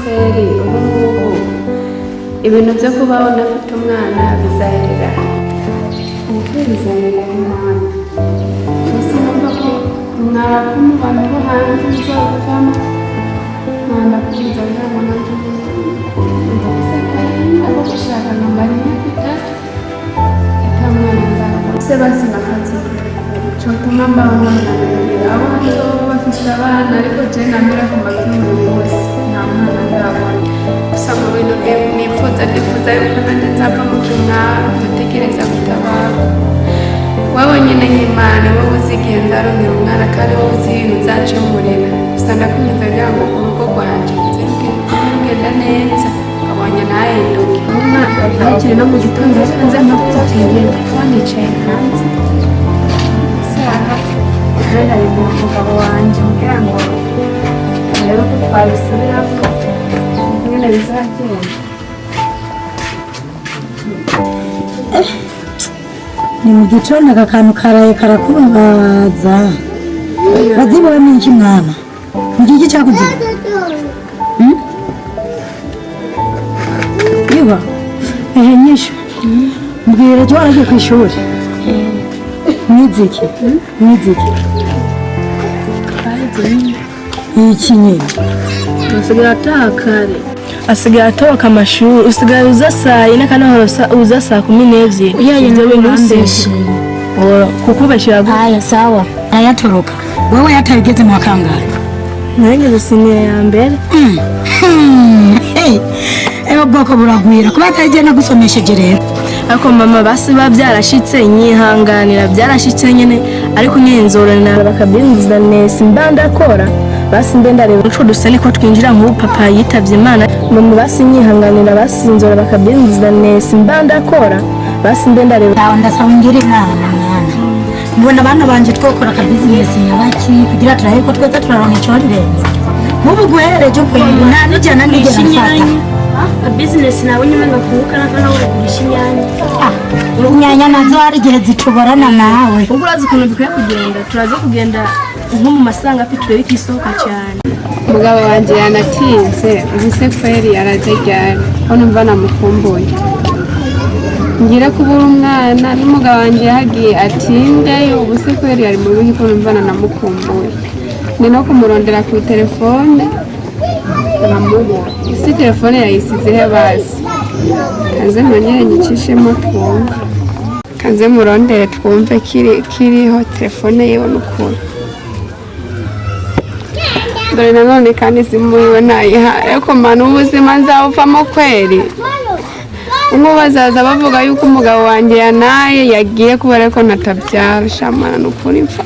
kweri ubu ngubu ibintu byo kubaho nafite umwana bizaherera ubukwe bizaherera umwana gusa numva ko mwaka mu bantu bo hanze nzovamo mwana kuza ntabwo nanjye mbese abo gushaka nkambara imyaka itatu atamwana nzabona se bazima akazi cyotuma mbaho umwana mbere abo hanze bo bafite abana ariko je namera ku mafilime yose nta mwana ndabona gusa mu bintu nifuza yuko nanjye nzava mu cyumwaro dutegereza gutabara wowe nyine nk'Imana wowe uzi igihe nzarongera umwana kandi wowe uzi ibintu nzacungurira gusa ndakunyuza kugira ngo ku rugo rwanjye rugenda neza ukabonye ntahinduke ntakiri no mu gitondo hanze mpapuro wanicaye hanze hari umugabo wanjye kugira ngo arebe ko twabisubiramo nyine bizagenda ni mu gitondo aka kantu karaye karakubabaza bazibaho n'iki mwana ni iki cyakuziba iba ehe nyisho mbwira cyo waragiye ku ishuri mwiziki iki nyine asigaye ataha kare asigaye atoka amashuri usigaye uza saa yine kandi uza saa 12 ibyo bintu useshe kukubashira haya sawa ayatoroka wewe yatabigeze mu kangahe nanjye siniye ya mbere ewe bwoko buragwira kuba atajyana gusomesheje rero ariko mama basi babyarashitse nyihanganira byarashitse nyene ariko nyenzorana bakabinziza nese mbandakora basi mbenda rero uco dusane ko twinjira nk'ubu papa yitavye Imana mama basi nyihanganira basinzora bakabinziza nese mbandakora basi mbenda rero ndasaba ngire inama mwana mbona abana banje twokora ka business nyabaki kugira turahe ko tweza turaronka ico rirenze mubu guhereje kwenda nta nijana nigera business nawe nyuma bakuruka nakana ugurisha inyanya nazo hari igihe zituborana nawe ubwo urazi ukuntu bikwiye kugenda turaza kugenda nko mu masanga afite ikisohoka cyane umugabo wanjye yanatinze ubuse kweri araje ryari ko numva namukumbuye ngira kubura umwana n'umugabo wanjye yahagiye atinde ubuse kweri ari mu bihe ko numva namukumbuye ni no kumurondera ku telefone namubona isi telefone yayisizeho basi kanze mwongere nyicishemo twumve kanze murondere twumve kiriho telefone yewe n'ukuri dore nanone kandi simuyiwe nayihaye ariko manu ubuzima nzawuvamo kweri umwe bazaza bavuga yuko umugabo wanjye yanaye yagiye kubera ko natabyara shamana n'ukuri mfa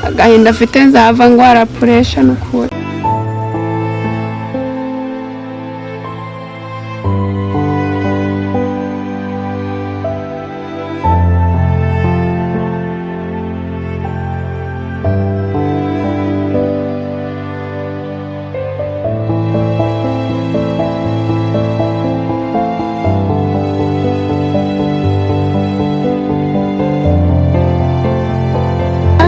agahinda afite nzava ngwara puresha n'ukuri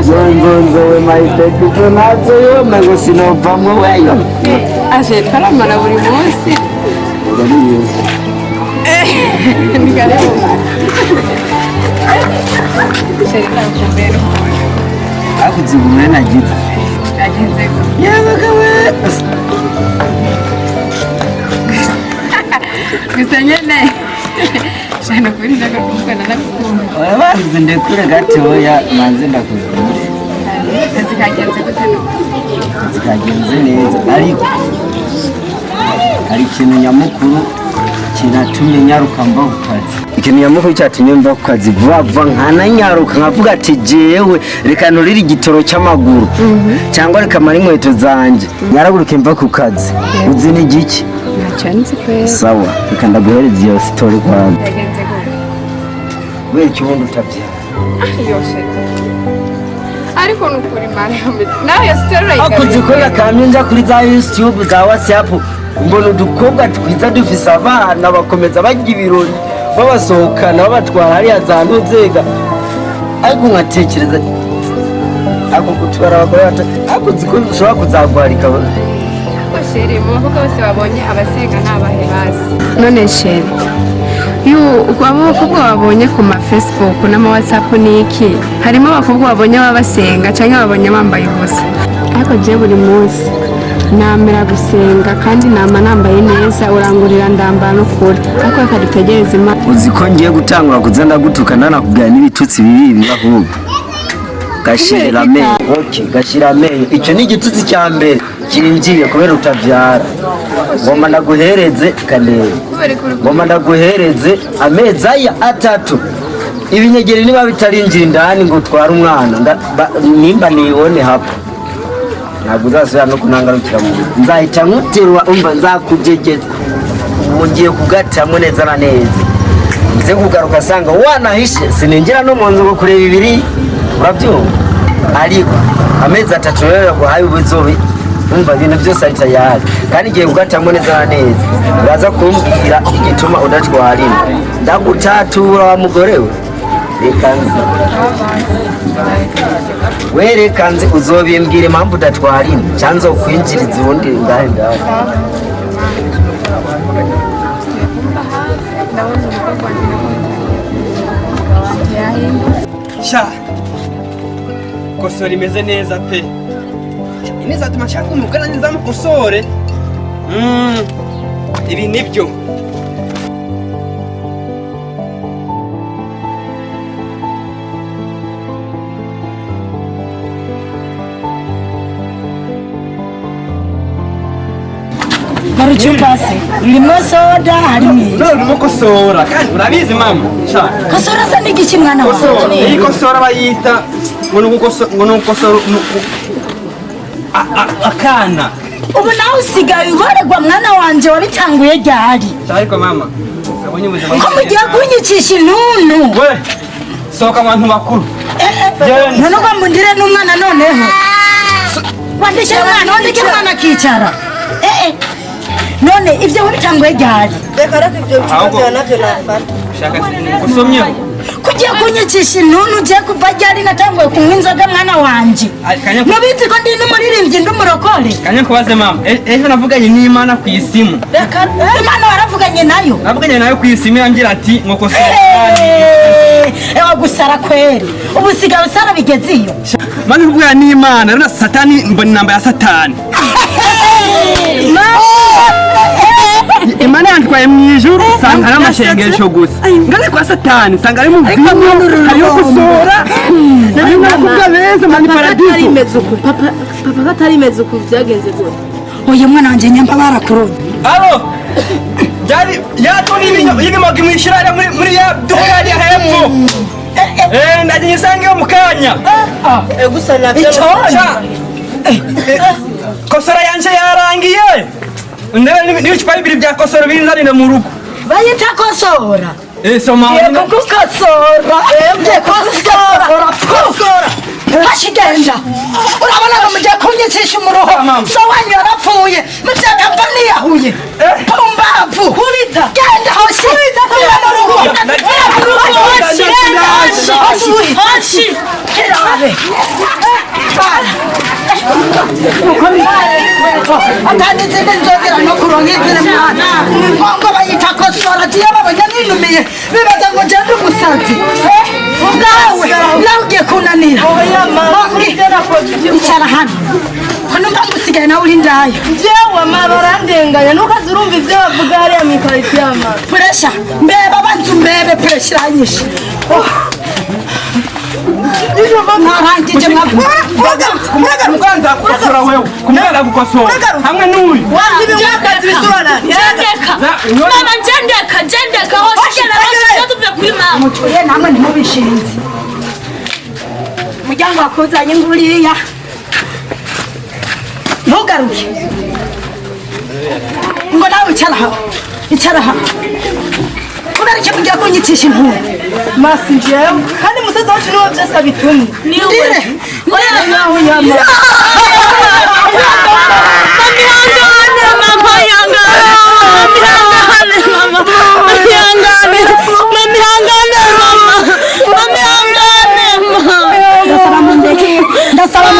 Zonzo maiteki tunazo yo mengo sinovamwe weyo aje taramara buri munsi akuzibumwe nagize yabagawe gusa nyene shana kuri ndakukana nakukumva wabaze ndekure gatoya manze ndakuzibumwe zikagenze neza ariko hari ikintu nyamukuru kinatumye nyaruka mva ku kazi ikintu nyamukuru cyatumye mva ku kazi vuba nkana nyaruka nkavuga ati jewe reka nturire igitoro cy'amaguru cyangwa reka mara inkweto zanjye nyaraguruke mva ku kazi uzi ni giki sawa reka ndaguhereza iyo story kwanjye weke ubundi utabyara ariko nukuri mara nayo story akuzikorera kamyo nja kuri za YouTube za WhatsApp mbona udukobwa twiza dufise abana bakomeza bajya ibirori babasohokana babatwara hariya za Nzega ariko nkatekereza ako gutwara abagore ako ziko ushobora kuzagwarika sheri mu bakobwa bose babonye abasenga ntabahe hasi none sheri abo bakobwa babonye ku ma Facebook n'ama WhatsApp n'iki harimo abakobwa babonye babasenga cyangwa babonye bambaye ubusa ariko je buri munsi namera gusenga kandi nama nambaye neza urangurira ndambara no kure ariko akadutegereza Imana uzi ko ngiye gutangura kuzenda gutukana nakubwira n'ibitutsi bibi ahubwo gashira amenyo gashira amenyo icyo ni igitutsi cya mbere kinjiye kubera utavyara ngoma ndaguhereze kanere ngoma ndaguhereze amezi aya 3 ibinyegeri niba bitarinjira indani ngo twara umwana nimba nibone hapo ntabwo uzasubira no kunangarukira mu nzahita nkuterwa umva nzakujegeza mugiye kugatamwe neza na neza nze kugaruka sanga wanahishe siningira no mu nzu kureba ibiri urabyumva ariko amezi 3 rero guhaye ubuzobe umva ibintu byose ari tayari kandi igiye kugatamwe neza na neza uraza kumbwira igituma udatwarira ndagutatura wa mugore we werekanze uzobimbwira impamvu udatwarira cyanze ukwinjiriza ubundi ngahe sha kosora imeze neza pe inizatuma nshaka umugana nizamukosore ibi nibyo hari icyumbase ririmo soda harimo urimo kosora kandi urabizi mama sha kosora se n'igiki mwana wawe iyi kosora bayita ngo nukosora akana ubu nawe usigaye ubaregwa mwana wanje wabitanguye ryari ariko mama abonye ubuzima ko mugiye kunyicisha intuntu we soka abantu bakuru none uba mundire n'umwana noneho wandikira umwana akicara none ibyo wabitanguye ryari reka ibyo bicupa nabyo nafata shaka usomye kugiye kunyicisha intuntu ugiye kuva ryari natanguye kunywa inzoga mwana wanje mubizi ko ndi n'umuririmbyi ndi umurokore kanya kubaze mama ejo navuganye n'Imana ku isimu reka Imana waravuganye nayo navuganye nayo ku isimu yangira ati nkokosora ewa gusara kweri ubu sigaye usara bigeze iyo mani rwya n'Imana rero satani mbona namba ya satani Imana yantwaye mu ijuru sanga ari amashengesho gusa ngane kwa satani sanga ari mu vinyo hariyo gusora nari nakubwa beza mani paradiso papa katari imeze uku byagenze gute uyu mwana wanje nyamba barakuruye alo jari yatoni y'ibimogi mwishirara muri ya duhari ya hepfo ndaje nyisange yo mukanya gusa nabyo kosora yanje yarangiye n'ibicupa bibiri bya kosora binzanire mu rugo bayita kosora soma kosora hashigenda urabona ngo mugiye kunyicisha umuruho so wanyu yarapfuye mubyagapfa niyahuye pumbavu kubita genda hoshi kuba mu rugo hoshi kirabe atanditse nzongera no kurongezera mwana ngo bayita kosora tiye babonye ninumiye bibaza ngo genda umusazi nawe ugiye kunanira icara hano hano mbamusigaye nawe uri ndayo jewe marorandenganya nukazi urumva ibyo bavuga hariya mu ikarito y'amazi puresha mbeba banzu mbebe puresha iranyishe narangije kosora wewe kumwana gukosora hamwe n'uyu wakazi bisobanura mama jendeka hoshigera hoshigera tuve kuri mama mucuye namwe ntimubishinze umuryango wakuzanye nguriya ntugaruke ngo nawe icara aha kubera icyo mugiye kunyicisha intuntu masi jewe kandi musaza wacu niwo byose abitumye ndire nawe nyama mama yangane ndasaba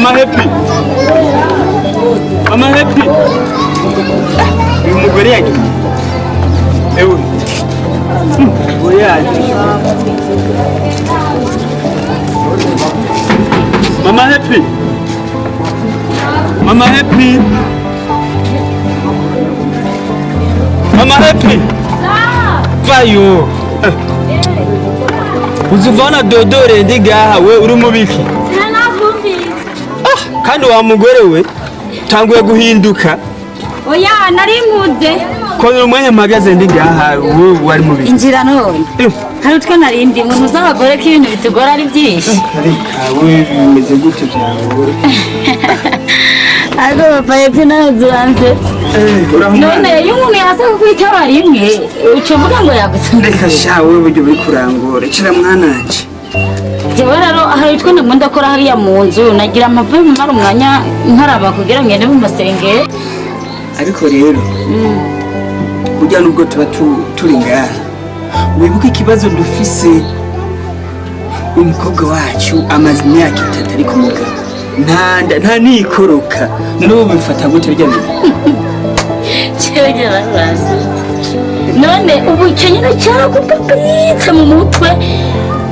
Mama Happy. Mama Happy. Uyu mugore yagiye. Ewe. Oya. Mama Happy. Mama Happy. Mama Happy. Vayo. Uzuvana dodore ndigaha we uri mubiki. Kandi wa mugore we tanguye guhinduka. Oya narimuze. Ko umwanya mpagaze ndigaha we wari mubiki. Injira none. Hari utwo narindi umuntu uzabagore ko ibintu bitugora ari byinshi. Areka we bimeze gute byawe. Ariko papa Happy nazuranze. None iyo umuntu yasa kukwitaba rimwe uco vuga ngo yagutsinda. Reka sha we buryo buri kurangora cira mwananje. Jewe rero hari utwo ndakunda akora hariya mu nzu nagira amavuye mu mara umwanya nkaraba kugira ngende mu masengero. Ariko rero burya nubwo tuba turi ngaha wibuke ikibazo dufise umukobwa wacu amaze imyaka 3 ari ku mugabo nta nikoroka n'ubu bifata gute bijya Chegera rasi. None ubu kenyine cyaragupapitse mu mutwe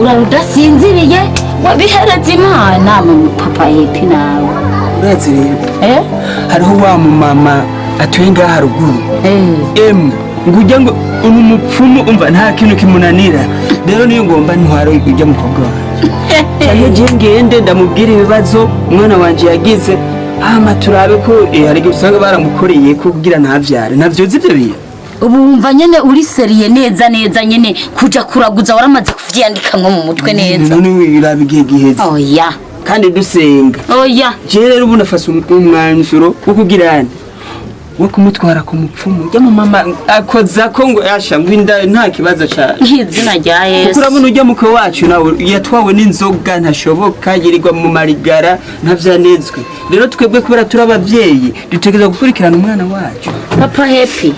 urarudasinziriye wabihereza Imana mu papa Happy nawe. urazi rero hariho wa mu mama atuye ngaha haruguru ngujya ngo unu mupfumu umva nta kintu kimunanira rero niyo ngomba ntwaro ujya mukobwa wawe cyane je ngende ndamubwira ibibazo umwana wanje yagize ama turabe ko hari gusanga baramukoreye ko kugira ntavyare navyo zivyo biye ubu wumva nyene uri seriye neza nyene kuja kuraguza waramaze kuvyandika nko mu mutwe neza none wirabigiye giheze oya kandi dusenga oya je rero ubu nafase umwanzuro wo kugirana wo kumutwara ku mupfumu ujya mu mama akoza ko ngo yasha ngwinda nta kibazo cyane izina rya Yesu kurabona ujya muko wacu nawe yatwawe n'inzoga ntashoboka yirirwa mu marigara ntavyanezwe rero twebwe kubera turi abavyeyi dutegereza gukurikirana umwana wacu papa Happy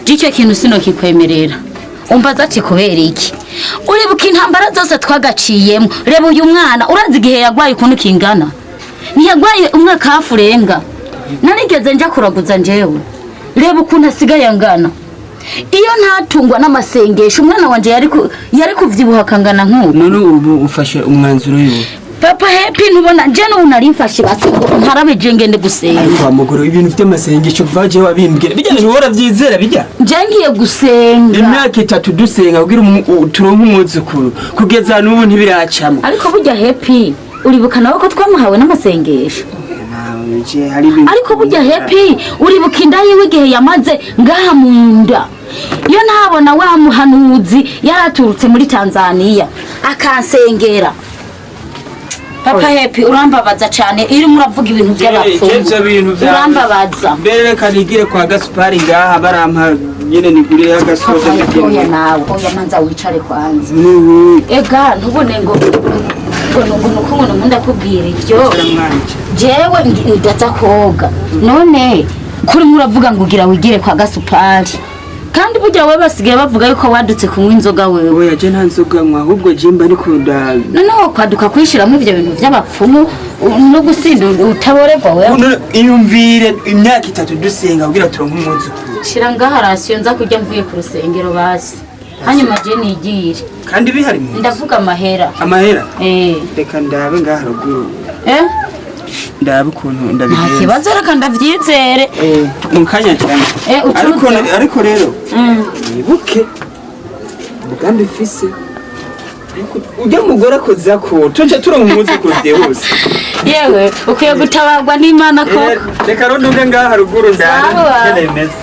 icyo kintu sino kikwemerera umbaza ati kubera iki uribuka intambara zose twagaciyemo reba uyu mwana urazi igihe yagwaye ukuntu kingana ntiyagwaye umwaka hafi urenga narigeze njya kuraguza njewe reba ukuntu asigaye angana iyo ntatungwa n'amasengesho umwana wanje yari kuvyibuha kangana nk'ubu none ubu ufashe umwanzuro yiwe papa Happy ntubona je no narimfashe basi ntarabeje ngende gusenga kwa mugoro ibintu vy'amasengesho vaje wabimbwira bijya ntibora vyizera bijya je ngiye gusenga imyaka 3 dusenga kugira turonke umuzukuru kugeza n'ubu ntibiracamo ariko burya Happy uribuka nawe ko twamuhawe n'amasengesho ariko burya Happy uribuka inda yiwe igihe yamaze ngaha mu nda iyo ntabona wa muhanuzi yaraturutse muri Tanzania akansengera papa Happy urambabaza cyane iyo muravuga ibintu by'abapfumu urambabaza mbere kanigire kwa Gaspari ngaha barampa nyene nigure y'agasoza oya nawe oya manza wicare kwanza ega ntubone ngo nuko ndakubwira ibyo jewe ndaza koga none kuri muravuga ngo ugira wigire kwa Gasupari kandi burya we basigaye bavuga yuko wadutse kunywa inzoga wewe oya je nta nzoga nywa ahubwo jimba ariko none kwaduka kwishiramo ivyo bintu by'abapfumu no gusinda utaborerwa wewe iyumvire imyaka 3 dusenga kugira turonke umuzukuru shira ngaha rasiyo nza kujya mvuye ku rusengero basi hanyuma je nigire kandi bihari mu ndavuga amahera reka ndabe ngaha ruguru ndabe ukuntu ndabigenza nta kibazo reka ndavyizere mu kanya cyane ariko rero nibuke umugambi fise ujya mugore akoza ko tuje turonka umuzukuru byehose yewe ukwiye gutabarwa n'Imana ko reka ronduge ngaha ruguru ndabe nemeza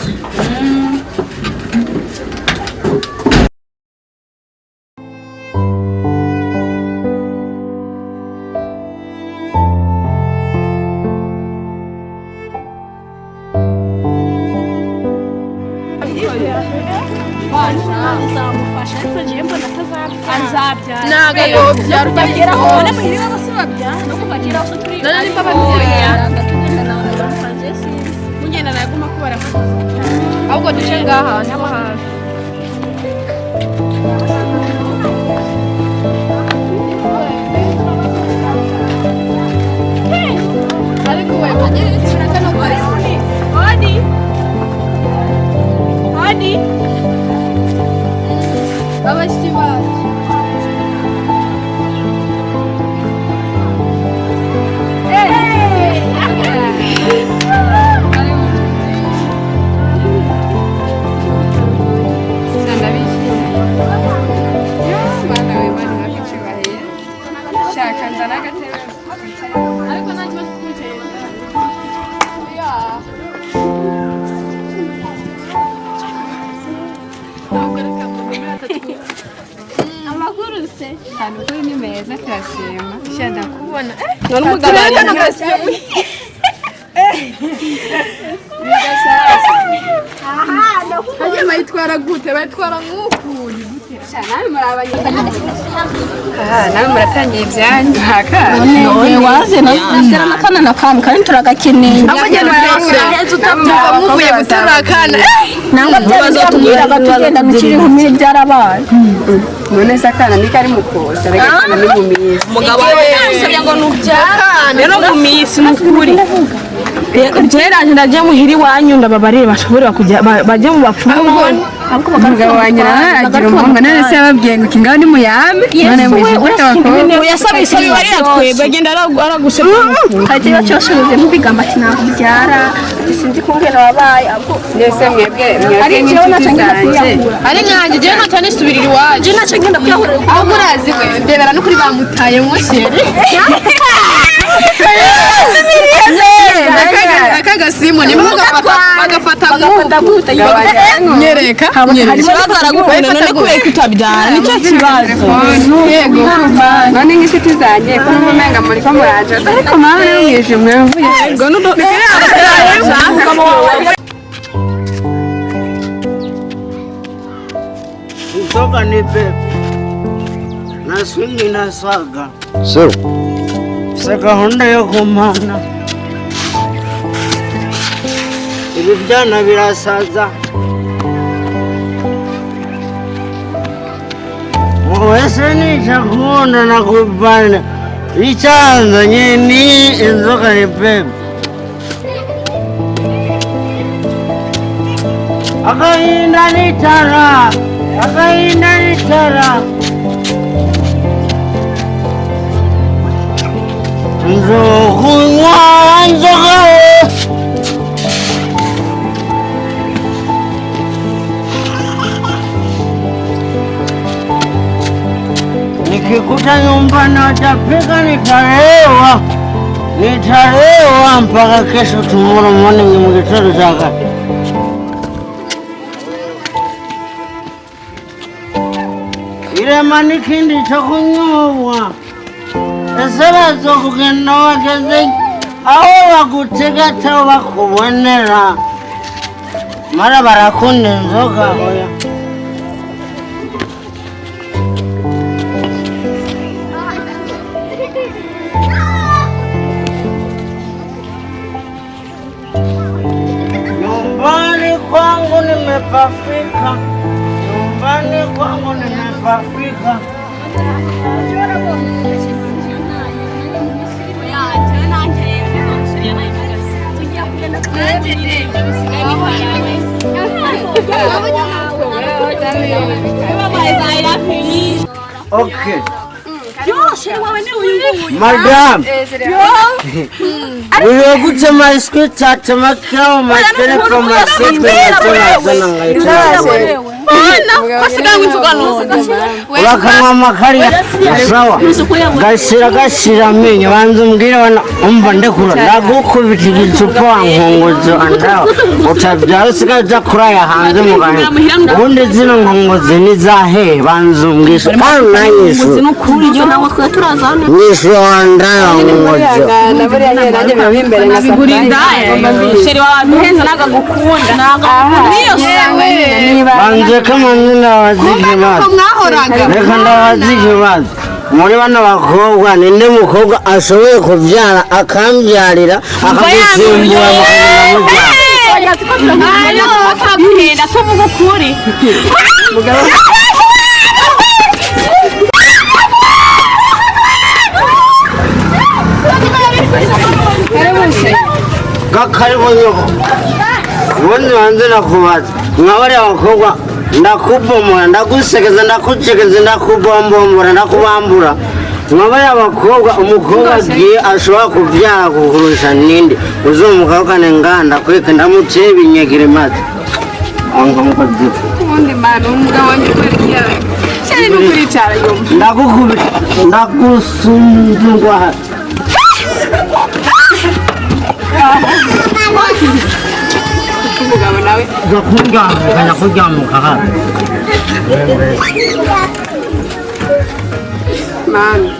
ahubwo duce ngaha n'abo hafi shaka nzana agatebe ariko nta kibazo twicaye amakuru se hano kuri ni meza turashima shada kubona none umugabo n'amasiyo hajya bayitwara gute bayitwara nk'ukuri gute nawe muratangiye ibyanyu none waze nashyira n'akana na kamwe kandi turagakeneye muvuye guterura akana nangwa byazatubwiraga tugenda mu kiri nkumi byarabaye none se akana niko ari mukoza reka akana ni mu minsi umugabo wawe yamusabye ngo nubyara rero mu minsi n'ukuri Jeraje ndaje muhiri iwanyu ndababarire bashobora kujya bajye mu bapfumu ahubwo umugabo wanjye agira umuhungu none se yababwiye ngo kingaho ni muyame none mwijute abakobwa yasabise bibarira twebwe agenda aragusebya hagiye cyoshoje ntibigamba ati nakubyara ati sinzi kungena wabaye ahubwo ndetse mwebwe ari cyo nacangije ari nkanjye je naca nisubirira iwaje naca ngenda kuyahurira ahubwo urazi we ndebera no kuri bamutaye mushyere akagasimu ni bagafata nk'ubu nyereka baragukunda none kubera kutabyara nicyo kibazo yego none nk'inshuti zanjye ko n'umumenga muri ko muraje ariko mawe mwije mwavuye ngo Kutoka ni pepe na swingi na swaga gahunda yo kumana ibi byana birasaza wese nica kubona na kubana icyanzanye ni inzoka ni pepe agahinda n'itara nzokunywa inzoga nikikuta nyumbani watapika nitalewa mpaka kesho tomorrow morning mugitondo chaka irema nikindi chokunyobwa esera zokugenda wageze aho bagutegata bakubonera mara barakunda inzoga hoya nyumbani kwangu nimepafika Okay. Madam. We are good to my school chat to my cow, my telephone, my Wakama makari sawa gashira menye banza umbwire bana umva ndekura ndagukubitira icupa nkongozo andaho utabyara usigaje kuraya hanze mugane ubundi zino nkongozo ni zahe banza umbwisha kandi nanyishu n'ukuri yo nawe twa turazana nishu andaho nkongozo naburi yanye nanjye biba imbere nka bigurinda sheri wabantu henza nagagukunda niyo sawe banze kama nina wazikibazo reka ndabazikibazo muri bano bakobwa ninde mukobwa ashoboye kubyara akambyarira akagusimbura turaguhenda tuvuga ukuri gakaribo nyoko ubundi banze nakubaza mwabari abakobwa ndakubomora ndagusekeza ndakucekeza ndakubombombora ndakubambura mwabari abakobwa umukobwa agiye ashobora kubyara kukurusha ninde uzumukabukane nganda kweka ndamuteye ibinyegere maze ubundi manu umugabo wanjye kweriya Sheri n'ukuricara yo. ndagukubita ndagusundungwa Umugabo nawe kanya kuryamuka hano mami.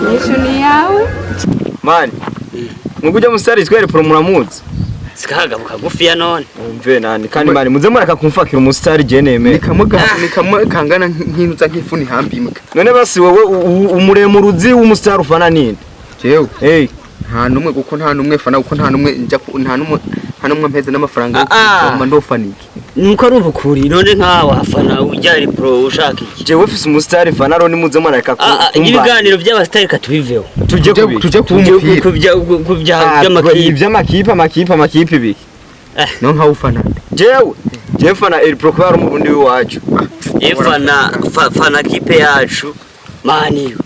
Nisho ni yawe. mani mwebwe musitari twere pro muramuzi sikahagabu kagufi ya none umve nani kandi mani muze muraka kumfakira umusitari je nemeye nikamwe kangana nk'intuza nk'ifuni hambimbwa none basi wowe umuremuruzi w'umusitari ufana ninde jewe nta numwe kuko nta numwe fana kuko nta numwe nta numwe mpeze n'amafaranga yo ndofanike nuko ari ubukuri none nkawe afana ujyari pro ushaka iki jewe ufise umusitari fana roni muze muraka kumva ibiganiro by'abasitari katubiveho tuje kubya amakipe ibiki no nka ufana jewe fana El Pro kwa umurundi wacu fana kipe yacu maniyo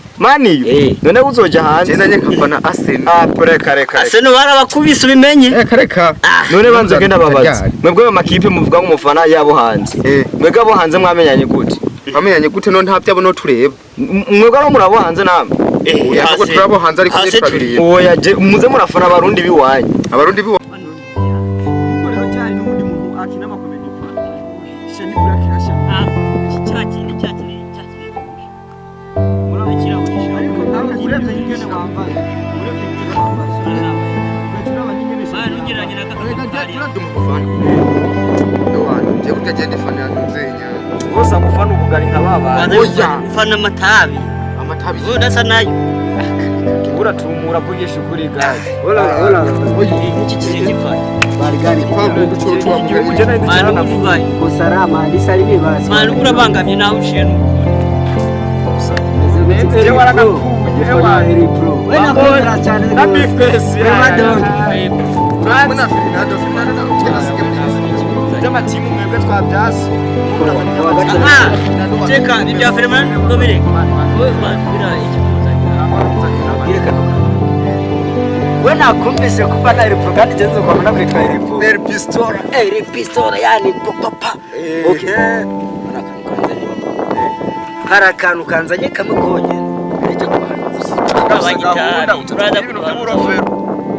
none uzoja hanze nanye nkafana Arsenal kare Arsenal barabakubise ubimenye kareka none banze genda babaza mwebwe amakipe muvuga nk'umufana yabo hanze mwebwe abo hanze mwamenyanye gute none nta byabo no tureba mwebwe aro murabo hanze namwe yako turabo hanze ariko twabiriye oya je muze murafana abarundi biwanyu abarundi biwanyu fana amatabi udasa nayo uratumura vugisha ukuri gaje iki kiri gifana kusarama ndisalimi basi mani urabangamye nawe ushiye by'amatimu mwebwe twabyasi teka ibya Ferman dobireka we nakumvise kuva na Pro kandi genzo kwa mna kwitwa El Pistola yani papa okay harakantu kanzanye kamwe konyene eje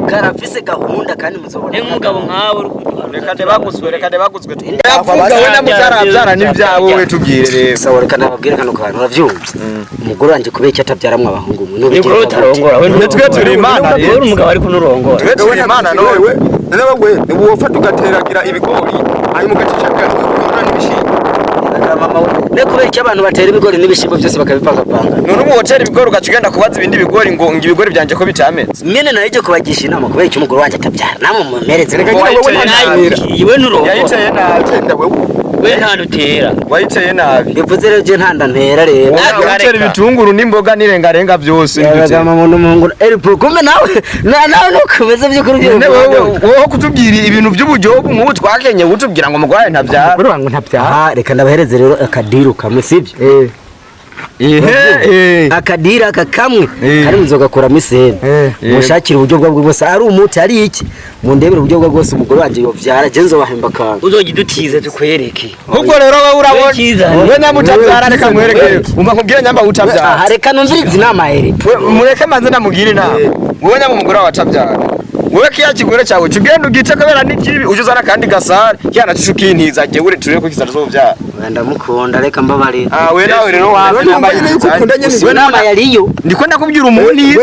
karafise gahunda kandi muzobona umugabo nkawe reka de baguzwe wenda muzarabyara n'ibyabo we tubwire rero sawa reka nababwire kano kantu uravyumva umugore wanje kubera icyo atabyaramwe abahungu mwe no bigiro tarongora we twe turi imana rero umugabo ari kunurongora twe turi imana no we niwo ufata ugateragira ibigori ari mu gace cy'akana n'ibishimbo mama ne kubera icyo abantu batera ibigori n'ibishimbo byose bakabipangapanga none ubu hoteli ibigori ugacigenda kubaza ibindi bigori ngo ibigori byanje ko bitameze nyene narije kubagisha inama kubera icyo umugore wanje atabyara namwe mumereze reka we nurongora yayiteye nabi we ntanutera wayiteye nabi bivuze rero je ntanda ntera rero hoteli ibitunguru n'imboga n'irengarenga byose ndagama mu muntu El Pro kumbe nawe nukomeze by'ukuri wowe kutubwira ibintu by'ubujobu nk'ubu twakenye utubwira ngo umugore ntabyara kuri wangu ntabyara reka ndabahereze rero akadiru kamwe sibyo akadira akakamwe kari muzogakuramo isene mushakira uburyo bwa bwose ari umuti ari iki mundebera uburyo bwa bwose umugore wanje yovyara je nzoba kanga uzogidutize tukwereke ubwo rero wowe urabona we nyamutabyara reka nkwereke umva nkubwire nyamba utabyara reka numvirize inama El Pro mureke manze namubwire inama wowe nyamba umugore watabyara wewe kiya kigore cyawe kigenda ugice kabera n'ikibi ujuzana kandi gasare cyana cishukintiza je ure tureko kizazovyara ndamukunda reka mbabari we nawe rero wawe we nama yariyo ndiko ndakubwira umunize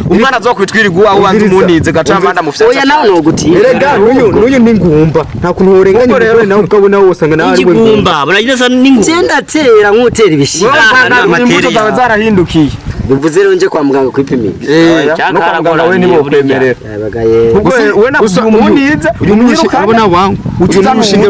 umwana azokwitwiriguwa aho bantu umunize gacamanda mufya oya nawe nogutiye erega n'uyu ni ngumba nta kuntu urenganya rero nawe ukabona wose nga nawe ngumba buragirasa n'ingumba genda tera nkutera ibishimbo imbuto zawe zarahindukiye bivuze rero nje kwa muganga kwipimisha no kwa muganga we nibo kwemerera yabagaye we nakugira umunize uyu munsi abona wangu ucu n'urushinge